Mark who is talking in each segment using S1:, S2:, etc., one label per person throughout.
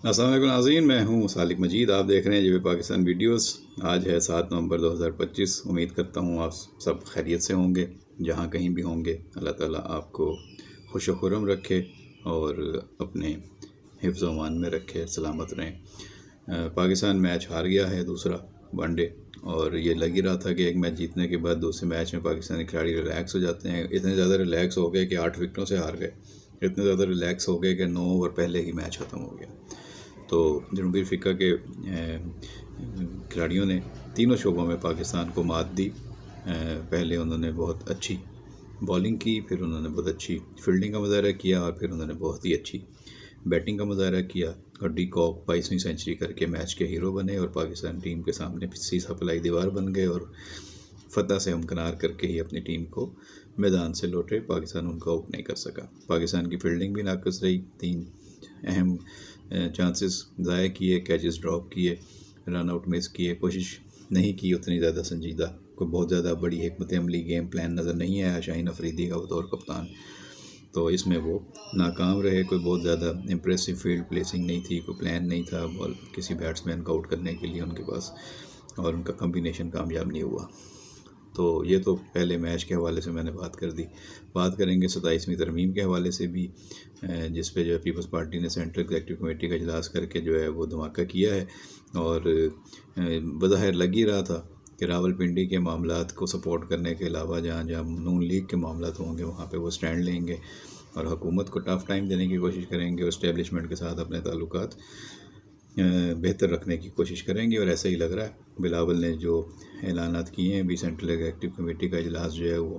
S1: السلام علیکم ناظرین، میں ہوں سالک مجید، آپ دیکھ رہے ہیں جب پاکستان ویڈیوز۔ آج ہے 7 نومبر 2025۔ امید کرتا ہوں آپ سب خیریت سے ہوں گے، جہاں کہیں بھی ہوں گے۔ اللہ تعالیٰ آپ کو خوش و خرم رکھے اور اپنے حفظ و امان میں رکھے، سلامت رہیں۔ پاکستان میچ ہار گیا ہے دوسرا ون ڈے، اور یہ لگ ہی رہا تھا کہ ایک میچ جیتنے کے بعد دوسرے میچ میں پاکستانی کھلاڑی ریلیکس ہو جاتے ہیں۔ اتنے زیادہ ریلیکس ہو گئے کہ 8 وکٹوں سے ہار گئے، اتنے زیادہ ریلیکس ہو گئے کہ 9 اوور پہلے ہی میچ ختم ہو گیا۔ تو جنوبی افریقہ کے کھلاڑیوں نے تینوں شعبوں میں پاکستان کو مات دی۔ پہلے انہوں نے بہت اچھی بالنگ کی، پھر انہوں نے بہت اچھی فیلڈنگ کا مظاہرہ کیا، اور پھر انہوں نے بہت ہی اچھی بیٹنگ کا مظاہرہ کیا، اور ڈی کاک 22ویں سینچری کر کے میچ کے ہیرو بنے، اور پاکستان ٹیم کے سامنے سیسا پلائی دیوار بن گئے، اور فتح سے ہمکنار کر کے ہی اپنی ٹیم کو میدان سے لوٹے۔ پاکستان ان کو آؤٹ نہیں کر سکا۔ پاکستان کی فیلڈنگ بھی ناقص رہی، 3 اہم چانسز ضائع کیے، کیچز ڈراپ کیے، رن آؤٹ مس کیے، کوشش نہیں کی اتنی زیادہ سنجیدہ، کوئی بہت زیادہ بڑی حکمت عملی گیم پلان نظر نہیں آیا شاہین افریدی کا بطور کپتان، تو اس میں وہ ناکام رہے۔ کوئی بہت زیادہ امپریسو فیلڈ پلیسنگ نہیں تھی، کوئی پلان نہیں تھا بال کسی بیٹسمین کو آؤٹ کرنے کے لیے ان کے پاس، اور ان کا کمبینیشن کامیاب نہیں ہوا۔ تو یہ تو پہلے میچ کے حوالے سے میں نے بات کر دی۔ بات کریں گے 27ویں ترمیم کے حوالے سے بھی، جس پہ جو ہے پیپلز پارٹی نے سینٹرل ایگزیکٹو کمیٹی کا اجلاس کر کے جو ہے وہ دھماکہ کیا ہے، اور بظاہر لگ ہی رہا تھا کہ راولپنڈی کے معاملات کو سپورٹ کرنے کے علاوہ جہاں جہاں نون لیگ کے معاملات ہوں گے وہاں پہ وہ سٹینڈ لیں گے، اور حکومت کو ٹف ٹائم دینے کی کوشش کریں گے، اور اسٹیبلشمنٹ کے ساتھ اپنے تعلقات بہتر رکھنے کی کوشش کریں گے، اور ایسا ہی لگ رہا ہے۔ بلاول نے جو اعلانات کیے ہیں بھی، سینٹرل ایگزیکٹو کمیٹی کا اجلاس جو ہے وہ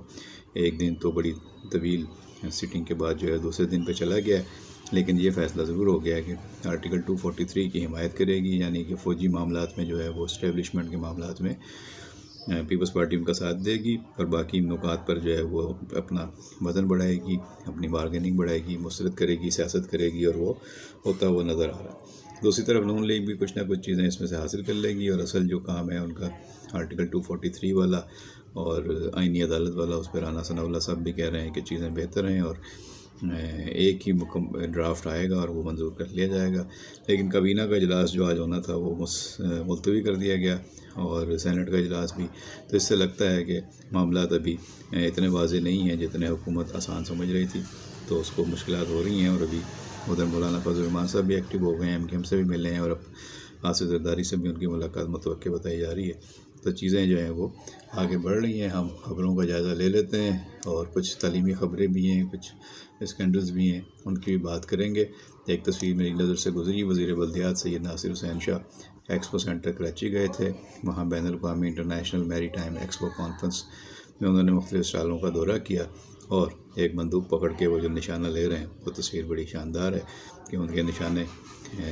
S1: ایک دن تو بڑی طویل سٹنگ کے بعد جو ہے دوسرے دن پہ چلا گیا ہے، لیکن یہ فیصلہ ضرور ہو گیا ہے کہ آرٹیکل 243 کی حمایت کرے گی، یعنی کہ فوجی معاملات میں جو ہے وہ اسٹیبلشمنٹ کے معاملات میں پیپلز پارٹی ان کا ساتھ دے گی، اور باقی نکات پر جو ہے وہ اپنا وزن بڑھائے گی، اپنی بارگیننگ بڑھائے گی، مسترد کرے گی، سیاست کرے گی، اور وہ ہوتا ہوا نظر آ رہا ہے۔ دوسری طرف نون لیگ بھی کچھ نہ کچھ چیزیں اس میں سے حاصل کر لے گی، اور اصل جو کام ہے ان کا آرٹیکل 243 والا اور آئینی عدالت والا، اس پہ رانا ثناء اللہ صاحب بھی کہہ رہے ہیں کہ چیزیں بہتر ہیں، اور ایک ہی ڈرافٹ آئے گا اور وہ منظور کر لیا جائے گا۔ لیکن کابینہ کا اجلاس جو آج ہونا تھا وہ ملتوی کر دیا گیا، اور سینٹ کا اجلاس بھی، تو اس سے لگتا ہے کہ معاملات ابھی اتنے واضح نہیں ہیں جتنے حکومت آسان سمجھ رہی تھی، تو اس کو مشکلات ہو رہی ہیں۔ اور ابھی ادھر مولانا فضل الرحمان صاحب بھی ایکٹیو ہو گئے ہیں، ایم سے بھی ملے ہیں، اور اب آصف زرداری سے بھی ان کی ملاقات متوقع بتائی جا رہی ہے۔ تو چیزیں جو ہیں وہ آگے بڑھ رہی ہیں۔ ہم خبروں کا جائزہ لے لیتے ہیں، اور کچھ تعلیمی خبریں بھی ہیں، کچھ اسکینڈلز بھی ہیں، ان کی بھی بات کریں گے۔ ایک تصویر میری نظر سے گزری، وزیر بلدیات سید ناصر حسین شاہ ایکسپو سینٹر کراچی گئے تھے، وہاں بین الاقوامی انٹرنیشنل میری ٹائم ایکسپو کانفرنس میں انہوں نے مختلف اسٹالوں کا دورہ کیا، اور ایک بندوق پکڑ کے وہ جو نشانہ لے رہے ہیں وہ تصویر بڑی شاندار ہے کہ ان کے نشانے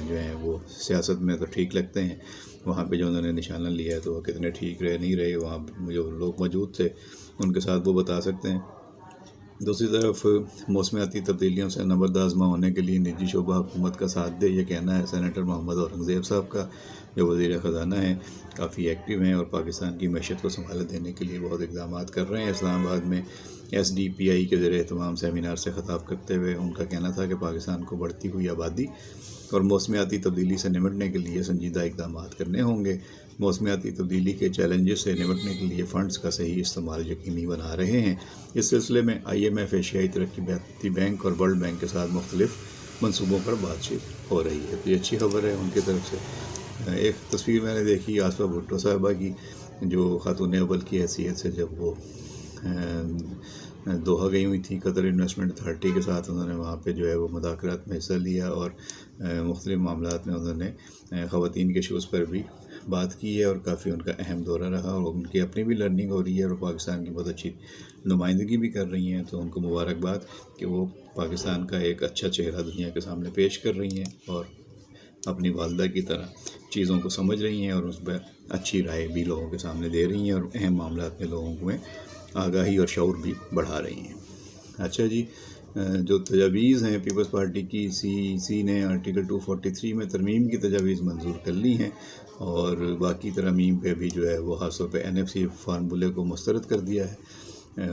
S1: جو ہیں وہ سیاست میں تو ٹھیک لگتے ہیں، وہاں پہ جو انہوں نے نشانہ لیا ہے تو وہ کتنے ٹھیک رہے نہیں رہے، وہاں جو لوگ موجود تھے ان کے ساتھ وہ بتا سکتے ہیں۔ دوسری طرف موسمیاتی تبدیلیوں سے نبردآزما ہونے کے لیے نجی شعبہ حکومت کا ساتھ دے، یہ کہنا ہے سینیٹر محمد اورنگزیب صاحب کا، جو وزیر خزانہ ہیں، کافی ایکٹیو ہیں، اور پاکستان کی معیشت کو سنبھال دینے کے لیے بہت اقدامات کر رہے ہیں۔ اسلام آباد میں SDPI کے زیر اہتمام سیمینار سے خطاب کرتے ہوئے ان کا کہنا تھا کہ پاکستان کو بڑھتی ہوئی آبادی اور موسمیاتی تبدیلی سے نمٹنے کے لیے سنجیدہ اقدامات کرنے ہوں گے۔ موسمیاتی تبدیلی کے چیلنجز سے نمٹنے کے لیے فنڈز کا صحیح استعمال یقینی بنا رہے ہیں۔ اس سلسلے میں IMF، ایشیائی ترقیاتی بینک اور ورلڈ بینک کے ساتھ مختلف منصوبوں پر بات چیت ہو رہی ہے، تو یہ اچھی خبر ہے ان کی طرف سے۔ ایک تصویر میں نے دیکھی آصفہ بھٹو صاحبہ کی، جو خاتون اول کی حیثیت سے جب وہ دوحہ گئی ہوئی تھی قطر انویسٹمنٹ اتھارٹی کے ساتھ، انہوں نے وہاں پہ جو ہے وہ مذاکرات میں حصہ لیا، اور مختلف معاملات میں انہوں نے خواتین کے ایشوز پر بھی بات کی ہے، اور کافی ان کا اہم دورہ رہا، اور ان کی اپنی بھی لرننگ ہو رہی ہے، اور پاکستان کی بہت اچھی نمائندگی بھی کر رہی ہیں، تو ان کو مبارکباد کہ وہ پاکستان کا ایک اچھا چہرہ دنیا کے سامنے پیش کر رہی ہیں، اور اپنی والدہ کی طرح چیزوں کو سمجھ رہی ہیں، اور اس پر اچھی رائے بھی لوگوں کے سامنے دے رہی ہیں، اور اہم معاملات میں لوگوں میں آگاہی اور شعور بھی بڑھا رہی ہیں۔ اچھا جی، جو تجاویز ہیں پیپلز پارٹی کی، سی نے آرٹیکل 243 میں ترمیم کی تجاویز منظور کر لی ہیں، اور باقی ترمیم پہ بھی جو ہے وہ خاص طور پہ NFC فارمولے کو مسترد کر دیا ہے،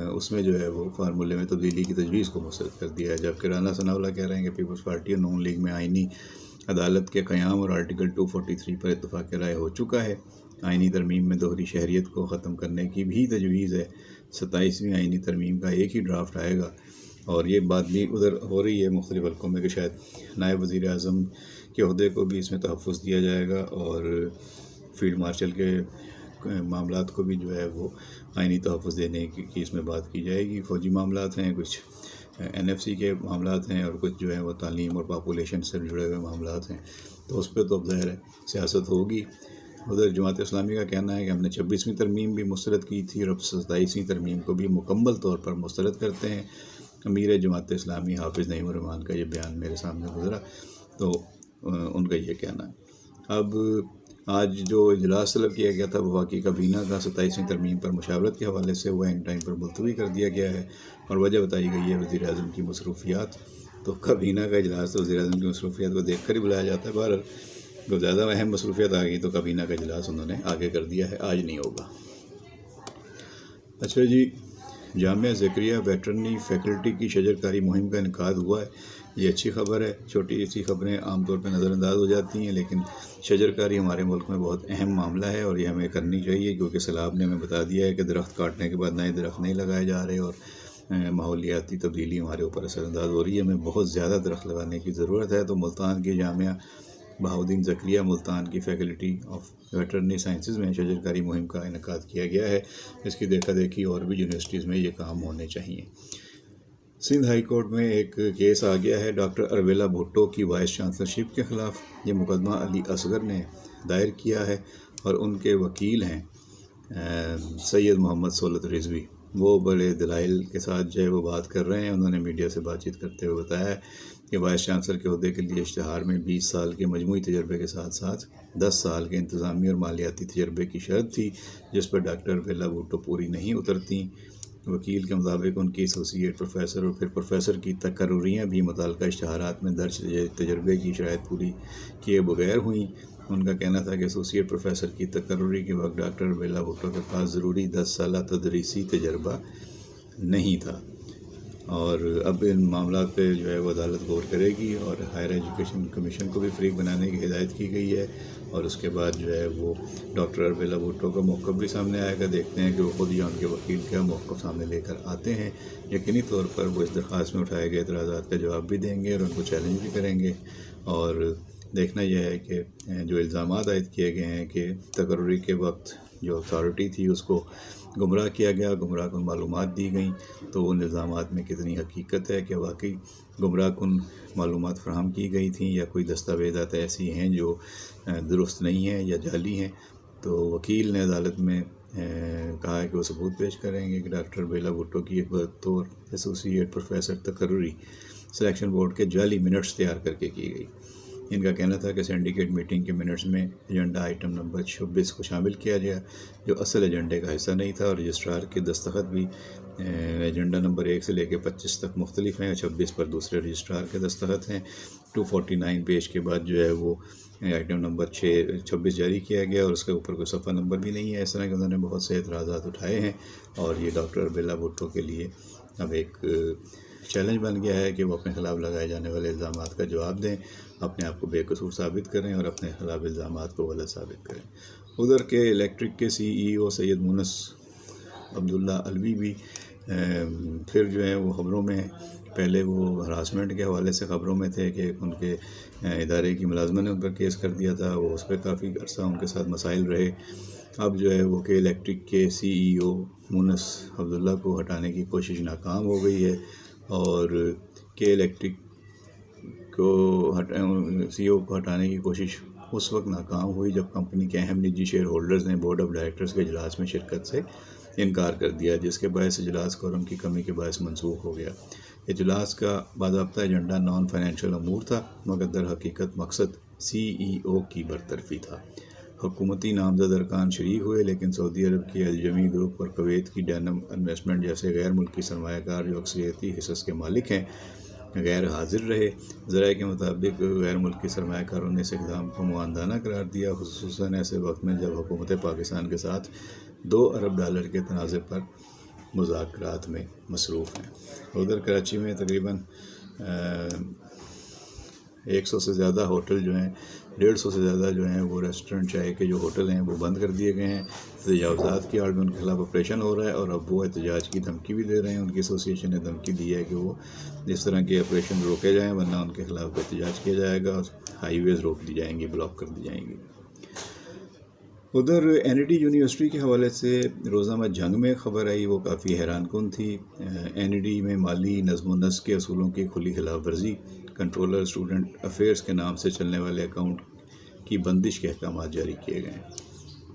S1: اس میں جو ہے وہ فارمولے میں تبدیلی کی تجویز کو مسترد کر دیا ہے، جبکہ رانا ثناء اللہ کہہ رہے ہیں کہ پیپلز پارٹی اور نون لیگ میں آئینی عدالت کے قیام اور آرٹیکل 243 پر اتفاق رائے ہو چکا ہے۔ آئینی ترمیم میں دوہری شہریت کو ختم کرنے کی بھی تجویز ہے۔ 27ویں آئینی ترمیم کا ایک ہی ڈرافٹ آئے گا، اور یہ بات بھی ادھر ہو رہی ہے مختلف حلقوں میں کہ شاید نائب وزیر اعظم کے عہدے کو بھی اس میں تحفظ دیا جائے گا، اور فیلڈ مارشل کے معاملات کو بھی جو ہے وہ آئینی تحفظ دینے کی اس میں بات کی جائے گی۔ فوجی معاملات ہیں، کچھ NFC کے معاملات ہیں، اور کچھ جو ہے وہ تعلیم اور پاپولیشن سے جڑے ہوئے معاملات ہیں، تو اس پہ تو اب ظاہر ہے سیاست ہوگی۔ ادھر جماعت اسلامی کا کہنا ہے کہ ہم نے 26ویں ترمیم بھی مسترد کی تھی، اور اب 27ویں ترمیم کو بھی مکمل طور پر مسترد کرتے ہیں۔ امیر جماعت اسلامی حافظ نعیم الرحمن کا یہ بیان میرے سامنے گزرا، تو ان کا یہ کہنا ہے۔ اب آج جو اجلاس طلب کیا گیا تھا وفاقی کابینہ کا 27ویں ترمیم پر مشاورت کے حوالے سے، وہ اینڈ ٹائم پر ملتوی کر دیا گیا ہے، اور وجہ بتائی گئی ہے وزیر اعظم کی مصروفیات۔ تو کابینہ کا اجلاس تو وزیر اعظم کی مصروفیات کو دیکھ کر ہی بلایا جاتا ہے، بہرحال جو زیادہ اہم مصروفیات آ گئی تو کابینہ کا اجلاس انہوں نے آگے کر دیا ہے، آج نہیں ہوگا۔ اچھا جی، جامعہ زکریا ویٹرنری فیکلٹی کی شجرکاری مہم کا انعقاد ہوا ہے۔ یہ اچھی خبر ہے۔ چھوٹی سی خبریں عام طور پہ نظر انداز ہو جاتی ہیں، لیکن شجرکاری ہمارے ملک میں بہت اہم معاملہ ہے، اور یہ ہمیں کرنی چاہیے، کیونکہ سیلاب نے ہمیں بتا دیا ہے کہ درخت کاٹنے کے بعد نئے درخت نہیں لگائے جا رہے، اور ماحولیاتی تبدیلی ہمارے اوپر اثر انداز ہو رہی ہے۔ ہمیں بہت زیادہ درخت لگانے کی ضرورت ہے۔ تو ملتان کی جامعہ بہاؤالدین زکریا ملتان کی فیکلٹی آف ویٹرنری سائنسز میں شجرکاری مہم کا انعقاد کیا گیا ہے۔ اس کی دیکھا دیکھی اور بھی یونیورسٹیز میں یہ کام ہونے چاہیے۔ سندھ ہائی کورٹ میں ایک کیس آ گیا ہے ڈاکٹر اربیلا بھٹو کی وائس چانسلرشپ کے خلاف۔ یہ مقدمہ علی اصغر نے دائر کیا ہے، اور ان کے وکیل ہیں سید محمد سولت رضوی۔ وہ بڑے دلائل کے ساتھ جو ہے وہ بات کر رہے ہیں۔ انہوں نے میڈیا سے بات چیت کرتے ہوئے بتایا کہ وائس چانسلر کے عہدے کے لیے اشتہار میں 20 سال کے مجموعی تجربے کے ساتھ ساتھ 10 سال کے انتظامی اور مالیاتی تجربے کی شرط تھی، جس پر ڈاکٹر اربیلا بھٹو پوری نہیں اترتیں۔ وکیل کے مطابق ان کی ایسوسیٹ پروفیسر اور پھر پروفیسر کی تقرریاں بھی متعلقہ اشتہارات میں درج تجربے کی شرائط پوری کیے بغیر ہوئیں۔ ان کا کہنا تھا کہ ایسوسیٹ پروفیسر کی تقرری کے وقت ڈاکٹر اربیلا بھٹو کے پاس ضروری 10 سالہ تدریسی تجربہ نہیں تھا، اور اب ان معاملات پہ جو ہے وہ عدالت غور کرے گی، اور ہائر ایجوکیشن کمیشن کو بھی فریق بنانے کی ہدایت کی گئی ہے، اور اس کے بعد جو ہے وہ ڈاکٹر اربیلا بھٹو کا موقف بھی سامنے آئے گا۔ دیکھتے ہیں کہ وہ خود یا ان کے وکیل کیا موقف سامنے لے کر آتے ہیں۔ یقینی طور پر وہ اس درخواست میں اٹھائے گئے اعتراضات کا جواب بھی دیں گے، اور ان کو چیلنج بھی کریں گے، اور دیکھنا یہ ہے کہ جو الزامات عائد کیے گئے ہیں کہ تقرری کے وقت جو اتھارٹی تھی اس کو گمراہ کیا گیا، گمراہ کن معلومات دی گئیں، تو ان الزامات میں کتنی حقیقت ہے، کہ واقعی گمراہ کن معلومات فراہم کی گئی تھیں، یا کوئی دستاویزات ایسی ہیں جو درست نہیں ہیں یا جعلی ہیں۔ تو وکیل نے عدالت میں کہا ہے کہ وہ ثبوت پیش کریں گے کہ ڈاکٹر اربیلا بھٹو کی ایک بطور ایسوسیٹ پروفیسر تقرری سلیکشن بورڈ کے جعلی منٹس تیار کر کے کی گئی۔ ان کا کہنا تھا کہ سینڈیکیٹ میٹنگ کے منٹس میں ایجنڈا آئٹم نمبر 26 کو شامل کیا گیا، جو اصل ایجنڈے کا حصہ نہیں تھا، اور رجسٹرار کے دستخط بھی ایجنڈا نمبر 1 سے لے کے 25 تک مختلف ہیں، 26 پر دوسرے رجسٹرار کے دستخط ہیں۔ 249 پیج کے بعد جو ہے وہ آئٹم نمبر 26 جاری کیا گیا، اور اس کے اوپر کوئی صفحہ نمبر بھی نہیں ہے۔ اس طرح کے انہوں نے بہت سے اعتراضات اٹھائے ہیں، اور یہ ڈاکٹر اربیلا بھٹو کے لیے اب ایک چیلنج بن گیا ہے کہ وہ اپنے خلاف لگائے جانے والے الزامات کا جواب دیں، اپنے آپ کو بے قصور ثابت کریں، اور اپنے خلاف الزامات کو غلط ثابت کریں۔ ادھر کے الیکٹرک کے CEO سید مونس عبداللہ علوی بھی پھر جو ہے وہ خبروں میں، پہلے وہ ہراسمنٹ کے حوالے سے خبروں میں تھے کہ ان کے ادارے کی ملازمہ نے ان پر کیس کر دیا تھا، وہ اس پہ کافی عرصہ ان کے ساتھ مسائل رہے۔ اب جو ہے وہ کہ الیکٹرک کے CEO مونس عبداللہ کو ہٹانے کی کوشش ناکام ہو گئی ہے، اور کہ الیکٹرک کو CEO کو ہٹانے کی کوشش اس وقت ناکام ہوئی جب کمپنی کے اہم نجی شیئر ہولڈرز نے بورڈ آف ڈائریکٹرز کے اجلاس میں شرکت سے انکار کر دیا، جس کے باعث اجلاس کورم کی کمی کے باعث منسوخ ہو گیا۔ اجلاس کا باضابطہ ایجنڈا نان فائنینشیل امور تھا، مگر در حقیقت مقصد CEO کی برطرفی تھا۔ حکومتی نامزد ارکان شریک ہوئے، لیکن سعودی عرب کی الجمی گروپ اور کویت کی ڈینم انویسٹمنٹ جیسے غیر ملکی سرمایہ کار جو اکثریتی حصص کے مالک ہیں غیر حاضر رہے۔ ذرائع کے مطابق غیر ملکی سرمایہ کاروں نے اس اقدام کو معاندانہ قرار دیا، خصوصاً ایسے وقت میں جب حکومت پاکستان کے ساتھ $2 ارب کے تنازع پر مذاکرات میں مصروف ہیں۔ ادھر کراچی میں تقریباً 100 سے زیادہ ہوٹل جو ہیں، 150 سے زیادہ جو ہیں وہ ریسٹورنٹ چائے کے جو ہوٹل ہیں وہ بند کر دیے گئے ہیں۔ تجاوزات کی آڑ میں ان کے خلاف آپریشن ہو رہا ہے، اور اب وہ احتجاج کی دھمکی بھی دے رہے ہیں۔ ان کی ایسوسی ایشن نے دھمکی دی ہے کہ وہ اس طرح کے آپریشن روکے جائیں، ورنہ ان کے خلاف احتجاج کیا جائے گا، ہائی ویز روک دی جائیں گی، بلاک کر دی جائیں گی۔ ادھر این ای ڈی یونیورسٹی کے حوالے سے روزنامہ جنگ میں خبر آئی، وہ کافی حیران کن تھی۔ این ای ڈی میں مالی نظم و نسق کے اصولوں کی کھلی خلاف ورزی، کنٹرولر اسٹوڈنٹ افیئرس کے نام سے چلنے والے اکاؤنٹ کی بندش کے احکامات جاری کیے گئے ہیں۔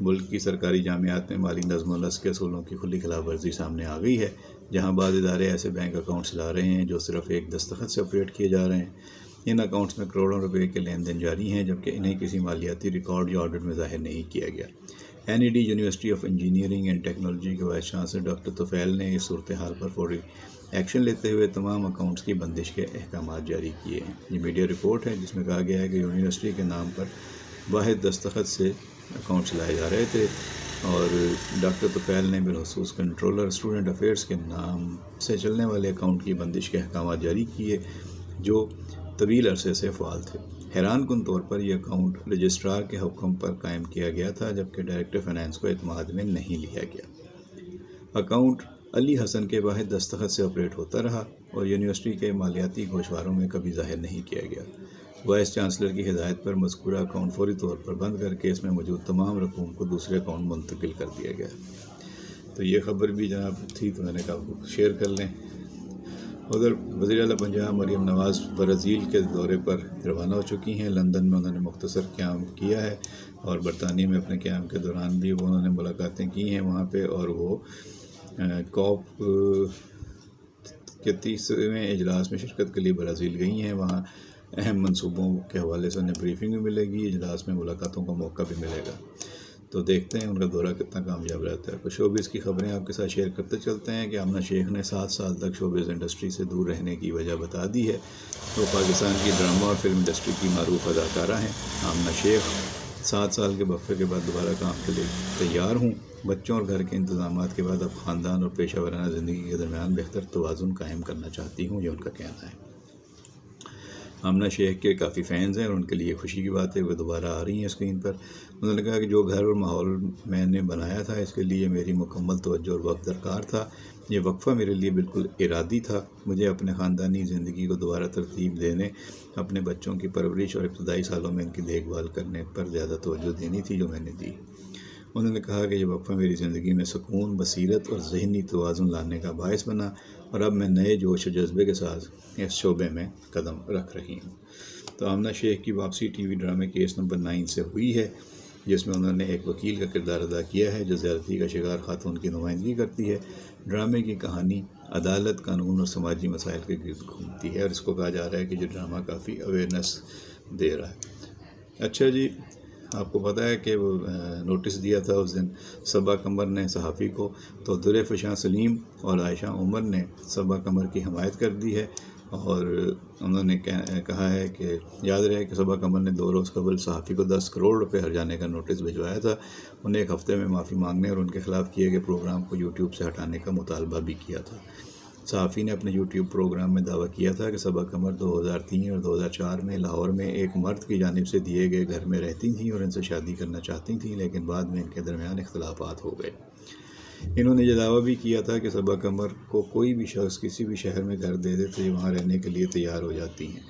S1: ملک کی سرکاری جامعات میں مالی نظم و نسق کے اصولوں کی کھلی خلاف ورزی سامنے آ گئی ہے، جہاں بعض ادارے ایسے بینک اکاؤنٹس چلا رہے ہیں جو صرف ایک دستخط سے آپریٹ کیے جا رہے ہیں۔ ان اکاؤنٹس میں کروڑوں روپے کے لین دین جاری ہیں، جبکہ انہیں کسی مالیاتی ریکارڈ یا آڈٹ میں ظاہر نہیں کیا گیا۔ N E D university of engineering and technology کے وائس چانسلر ڈاکٹر طفیل نے اس صورتحال پر فوری ایکشن لیتے ہوئے تمام اکاؤنٹس کی بندش کے احکامات جاری کیے ہیں۔ یہ میڈیا رپورٹ ہے جس میں کہا گیا ہے کہ یونیورسٹی کے نام پر واحد دستخط سے اکاؤنٹ چلائے جا رہے تھے، اور ڈاکٹر طفیل نے بالخصوص کنٹرولر اسٹوڈنٹ افیئرس کے نام سے چلنے والے اکاؤنٹ کی بندش کے احکامات جاری کیے جو طویل عرصے سے فعال تھے۔ حیران کن طور پر یہ اکاؤنٹ رجسٹرار کے حکم پر قائم کیا گیا تھا، جبکہ ڈائریکٹر فائنانس کو اعتماد میں نہیں لیا گیا۔ اکاؤنٹ علی حسن کے واحد دستخط سے آپریٹ ہوتا رہا اور یونیورسٹی کے مالیاتی گوشواروں میں کبھی ظاہر نہیں کیا گیا۔ وائس چانسلر کی ہدایت پر مذکورہ اکاؤنٹ فوری طور پر بند کر کے اس میں موجود تمام رقوم کو دوسرے اکاؤنٹ منتقل کر دیا گیا۔ تو یہ خبر بھی جناب تھی، تو میں نے کہا شیئر کر لیں۔ ادھر وزیر اعلیٰ پنجاب مریم نواز برازیل کے دورے پر روانہ ہو چکی ہیں۔ لندن میں انہوں نے مختصر قیام کیا ہے، اور برطانیہ میں اپنے قیام کے دوران بھی انہوں نے ملاقاتیں کی ہیں وہاں پہ، اور وہ کوپ کے 30ویں اجلاس میں شرکت کے لیے برازیل گئی ہیں۔ وہاں اہم منصوبوں کے حوالے سے انہیں بریفنگ بھی ملے گی، اجلاس میں ملاقاتوں کا موقع بھی ملے گا۔ تو دیکھتے ہیں ان کا دورہ کتنا کامیاب رہتا ہے۔ کچھ شوبز کی خبریں آپ کے ساتھ شیئر کرتے چلتے ہیں کہ آمنہ شیخ نے 7 سال تک شوبز انڈسٹری سے دور رہنے کی وجہ بتا دی ہے۔ وہ پاکستان کی ڈرامہ اور فلم انڈسٹری کی معروف اداکارہ ہیں۔ آمنہ شیخ 7 سال کے وقفے کے بعد دوبارہ کام کے لیے تیار ہوں۔ بچوں اور گھر کے انتظامات کے بعد اب خاندان اور پیشہ ورانہ زندگی کے درمیان بہتر توازن قائم کرنا چاہتی ہوں، یہ ان کا کہنا ہے۔ آمنہ شیخ کے کافی فینز ہیں اور ان کے لیے خوشی کی بات ہے وہ دوبارہ آ رہی ہیں اسکرین پر۔ انہوں نے کہا کہ جو گھر اور ماحول میں نے بنایا تھا اس کے لیے میری مکمل توجہ اور وقت درکار تھا۔ یہ وقفہ میرے لیے بالکل ارادی تھا۔ مجھے اپنے خاندانی زندگی کو دوبارہ ترتیب دینے، اپنے بچوں کی پرورش اور ابتدائی سالوں میں ان کی دیکھ بھال کرنے پر زیادہ توجہ دینی تھی جو میں نے دی۔ انہوں نے کہا کہ یہ وقفہ میری زندگی میں سکون، بصیرت اور ذہنی توازن لانے کا باعث بنا، اور اب میں نئے جوش و جذبے کے ساتھ اس شعبے میں قدم رکھ رہی ہوں۔ تو آمنہ شیخ کی واپسی ٹی وی ڈرامے کیس نمبر 9 سے ہوئی ہے، جس میں انہوں نے ایک وکیل کا کردار ادا کیا ہے جو زیادتی کا شکار خاتون کی نمائندگی کرتی ہے۔ ڈرامے کی کہانی عدالت، قانون اور سماجی مسائل کے گرد گھومتی ہے، اور اس کو کہا جا رہا ہے کہ یہ ڈرامہ کافی اویئرنیس دے رہا ہے۔ اچھا جی، آپ کو پتہ ہے کہ وہ نوٹس دیا تھا اس دن صبا قمر نے صحافی کو، تو درفشاں سلیم اور عائشہ عمر نے صبا قمر کی حمایت کر دی ہے، اور انہوں نے کہا ہے کہ یاد رہے کہ صبا قمر نے 2 روز قبل صحافی کو 10 کروڑ روپے ہرجانے کا نوٹس بھجوایا تھا، انہیں 1 ہفتے میں معافی مانگنے اور ان کے خلاف کیے گئے پروگرام کو یوٹیوب سے ہٹانے کا مطالبہ بھی کیا تھا۔ صحافی نے اپنے یوٹیوب پروگرام میں دعویٰ کیا تھا کہ صبا قمر 2003 اور 2004 میں لاہور میں ایک مرد کی جانب سے دیے گئے گھر میں رہتی تھیں اور ان سے شادی کرنا چاہتی تھیں، لیکن بعد میں ان کے درمیان اختلافات ہو گئے۔ انہوں نے یہ دعویٰ بھی کیا تھا کہ صبا قمر کو کوئی بھی شخص کسی بھی شہر میں گھر دے دے تو یہ وہاں رہنے کے لیے تیار ہو جاتی ہیں۔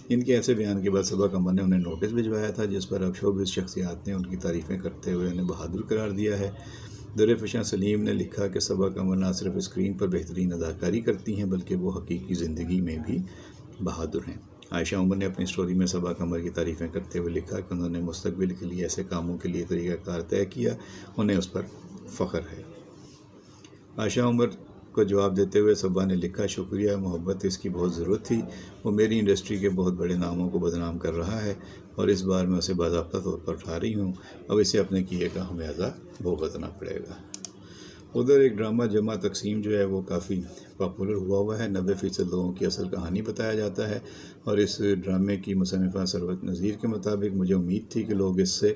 S1: ان کے ایسے بیان کے بعد صبا قمر نے انہیں نوٹس بھجوایا تھا، جس پر اب شوبز شخصیات نے ان کی تعریفیں کرتے ہوئے انہیں بہادر قرار دیا ہے۔ درفشاں سلیم نے لکھا کہ صبا قمر نہ صرف اسکرین پر بہترین اداکاری کرتی ہیں بلکہ وہ حقیقی زندگی میں بھی بہادر ہیں۔ عائشہ عمر نے اپنی سٹوری میں صبا قمر کی تعریفیں کرتے ہوئے لکھا کہ انہوں نے مستقبل کے لیے ایسے کاموں کے لیے طریقہ کار طے کیا، انہیں اس پر فخر ہے۔ عائشہ عمر کو جواب دیتے ہوئے صبا نے لکھا، شکریہ، محبت اس کی بہت ضرورت تھی، وہ میری انڈسٹری کے بہت بڑے ناموں کو بدنام کر رہا ہے اور اس بار میں اسے باضابطہ طور پر اٹھا رہی ہوں، اب اسے اپنے کیے کا خمیازہ بھگتنا پڑے گا۔ ادھر ایک ڈرامہ جمع تقسیم جو ہے وہ کافی پاپولر ہوا ہے، 90% لوگوں کی اصل کہانی بتایا جاتا ہے، اور اس ڈرامے کی مصنفہ ثروت نذیر کے مطابق مجھے امید تھی کہ لوگ اس سے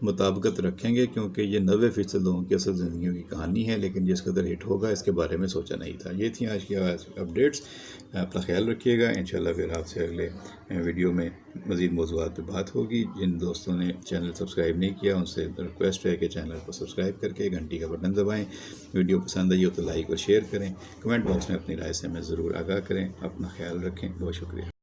S1: مطابقت رکھیں گے، کیونکہ یہ 90% لوگوں کی اصل زندگیوں کی کہانی ہے، لیکن جس قدر ہٹ ہوگا اس کے بارے میں سوچا نہیں تھا۔ یہ تھیں آج کی اپڈیٹس۔ اپنا خیال رکھیے گا، انشاءاللہ پھر آپ سے اگلے ویڈیو میں مزید موضوعات پہ بات ہوگی۔ جن دوستوں نے چینل سبسکرائب نہیں کیا ان سے ریکویسٹ ہے کہ چینل کو سبسکرائب کر کے گھنٹی کا بٹن دبائیں۔ ویڈیو پسند آئی ہو تو لائک اور شیئر کریں۔ کمنٹ باکس میں اپنی رائے سے ہمیں ضرور آگاہ کریں۔ اپنا خیال رکھیں، بہت شکریہ۔